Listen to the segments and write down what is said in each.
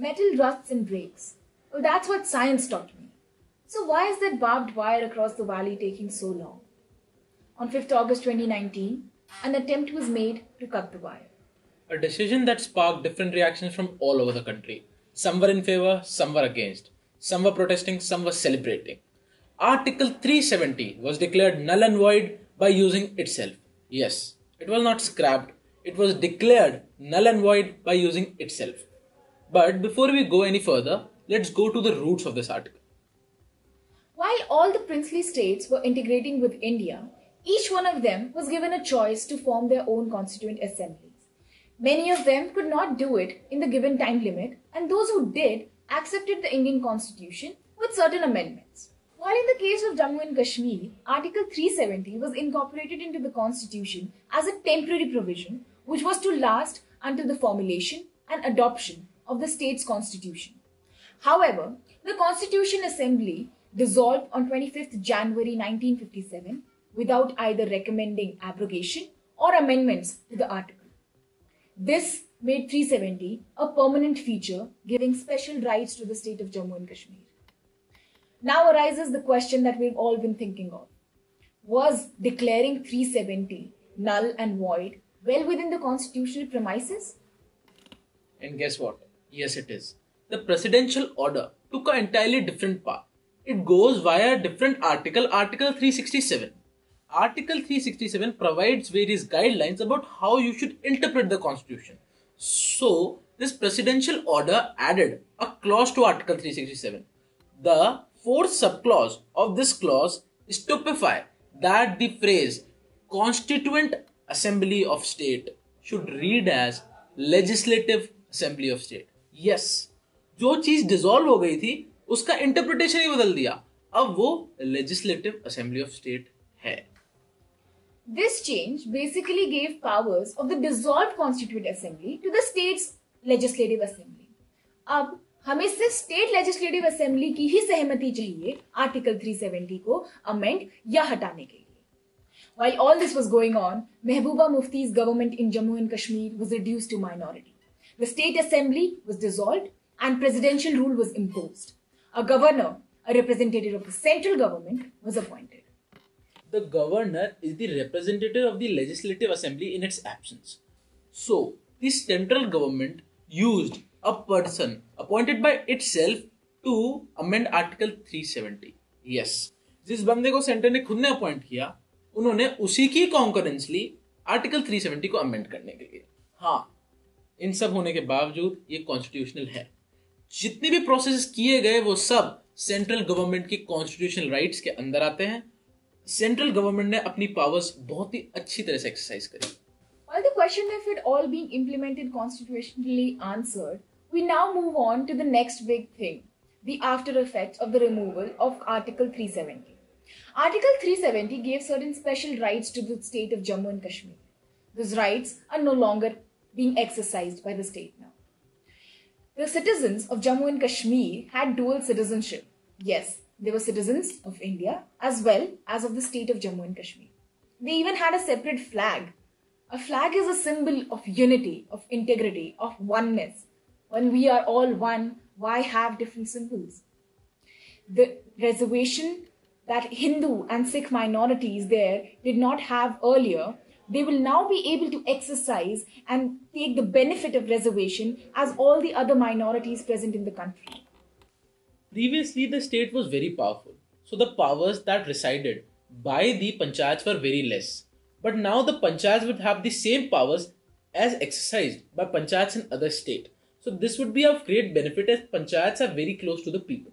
Metal rusts and breaks. Well, that's what science taught me. So why is that barbed wire across the valley taking so long? On 5th August 2019, an attempt was made to cut the wire. A decision that sparked different reactions from all over the country. Some were in favor, some were against. Some were protesting, some were celebrating. Article 370 was declared null and void by using itself. Yes, it was not scrapped. It was declared null and void by using itself. But before we go any further, let's go to the roots of this article. While all the princely states were integrating with India, each one of them was given a choice to form their own constituent assemblies. Many of them could not do it in the given time limit, and those who did accepted the Indian constitution with certain amendments. While in the case of Jammu and Kashmir, Article 370 was incorporated into the constitution as a temporary provision which was to last until the formulation and adoption of the state's constitution. However, the Constitution Assembly dissolved on 25th January 1957 without either recommending abrogation or amendments to the article. This made 370 a permanent feature, giving special rights to the state of Jammu and Kashmir. Now arises the question that we've all been thinking of. Was declaring 370 null and void well within the constitutional premises? And guess what? Yes, it is. The presidential order took an entirely different path. It goes via a different article, Article 367. Article 367 provides various guidelines about how you should interpret the constitution. So, this presidential order added a clause to Article 367. The fourth subclause of this clause is to specify that the phrase Constituent Assembly of State should read as Legislative Assembly of State. Yes, जो चीज dissolve हो गई थी उसका interpretation ही बदल दिया. अब वो Legislative Assembly of State है. This change basically gave powers of the dissolved Constituent Assembly to the state's Legislative Assembly. अब हमें सिर्फ स्टेट लेजिस्लेटिव असेंबली की ही सहमति चाहिए आर्टिकल 370 को अमेंड या हटाने के लिए. While all this was going on, Mehbooba Mufti's government in Jammu and Kashmir was reduced to minority. The state assembly was dissolved and presidential rule was imposed. A governor, a representative of the central government, was appointed. The governor is the representative of the legislative assembly in its absence. So, the central government used a person appointed by itself to amend Article 370. Yes, जिस बंदे को centre ने खुद ने appoint किया, उन्होंने उसी की कॉन्करेंसली आर्टिकल 370 को अमेंड करने के लिए. हाँ, इन सब होने के बावजूद ये कॉन्स्टिट्यूशनल है. जितने भी प्रोसेस किए गए वो सब सेंट्रल गवर्नमेंट की कॉन्स्टिट्यूशनल राइट्स के अंदर आते हैं. सेंट्रल गवर्नमेंट ने अपनी पावर्स बहुत ही अच्छी तरह से एक्सरसाइज करी. While the question of it all being implemented constitutionally answered, we now move on to the next big thing, the after effects of the removal of Article 370. Article 370 gave certain special rights to the state of Jammu and Kashmir. Those rights are no longer being exercised by the state now. The citizens of Jammu and Kashmir had dual citizenship. Yes, they were citizens of India as well as of the state of Jammu and Kashmir. They even had a separate flag. A flag is a symbol of unity, of integrity, of oneness. When we are all one, why have different symbols? The reservation that Hindu and Sikh minorities there did not have earlier, they will now be able to exercise and take the benefit of reservation as all the other minorities present in the country. Previously, the state was very powerful, so the powers that resided by the panchayats were very less. But now the panchayats would have the same powers as exercised by panchayats in other states. So this would be of great benefit as panchayats are very close to the people.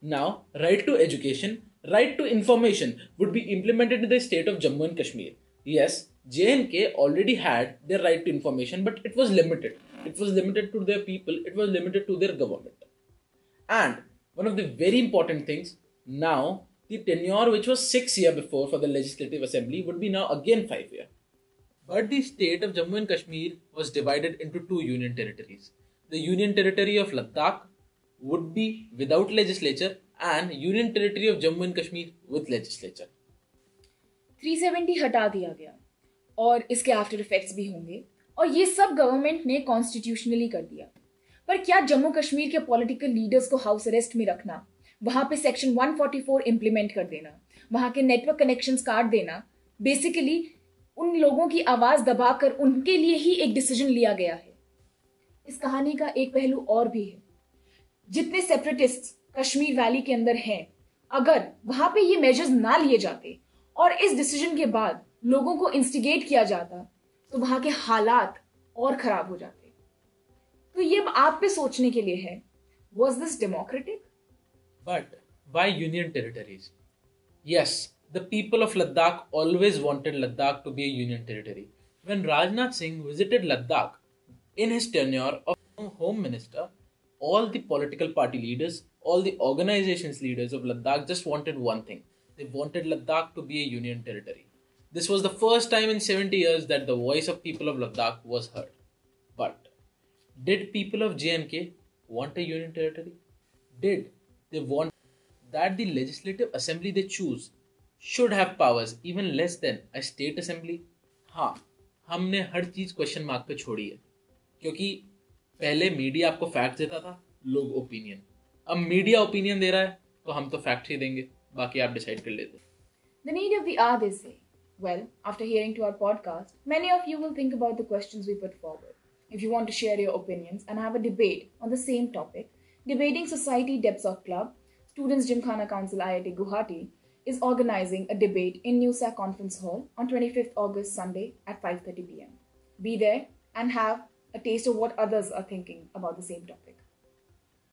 Now, right to education, right to information would be implemented in the state of Jammu and Kashmir. Yes, J&K already had their right to information, but it was limited. It was limited to their people. It was limited to their government. And one of the very important things, now the tenure which was 6 years before for the Legislative Assembly would be now again 5 years. But the state of Jammu and Kashmir was divided into 2 union territories. The Union Territory of Ladakh would be without legislature and Union Territory of Jammu and Kashmir with legislature. 370 हटा दिया गया और इसके after effects भी होंगे और ये सब गवर्नमेंट ने कॉन्स्टिट्यूशनली कर दिया. पर क्या जम्मू कश्मीर के पॉलिटिकल लीडर्स को हाउस अरेस्ट में रखना, वहां पे सेक्शन 144 इंप्लीमेंट कर देना, वहां के नेटवर्क कनेक्शंस काट देना, बेसिकली उन लोगों की आवाज दबाकर उनके लिए ही एक डिसीजन लिया गया है? इस कहानी का एक पहलू और भी है। जितने सेपरेटिस्ट कश्मीर वैली के अंदर हैं, अगर वहां पे ये मेजर्स ना लिए जाते और इस डिसीजन के बाद लोगों को इंस्टिगेट किया जाता, तो वहां के हालात और खराब हो जाते। तो ये अब आप पे सोचने के लिए है, was this democratic? But why union territories? Yes, the people of Ladakh always wanted Ladakh to be a union territory. When Rajnath Singh visited Ladakh in his tenure of Home Minister, all the political party leaders, all the organizations leaders of Ladakh just wanted one thing. They wanted Ladakh to be a union territory. This was the first time in 70 years that the voice of people of Ladakh was heard. But did people of JNK want a union territory? Did they want that the legislative assembly they choose should have powers even less than a state assembly? हाँ, हमने हर चीज question mark पे छोड़ी है, क्योंकि पहले media आपको fact देता था, लोग ओपिनियन। अब मीडिया ओपिनियन दे रहा है तो हम तो फैक्ट ही देंगे, बाकी आप डिसाइड कर लेते। The need of the hour, they say. Well, after hearing to our podcast, many of you will think about the questions we put forward. If you want to share your opinions and have a debate on the same topic, Debating Society DebSoc Club, Students Gymkhana Council IIT Guwahati, is organizing a debate in NUSAC Conference Hall on 25th August Sunday at 5:30 p.m. Be there and have a taste of what others are thinking about the same topic.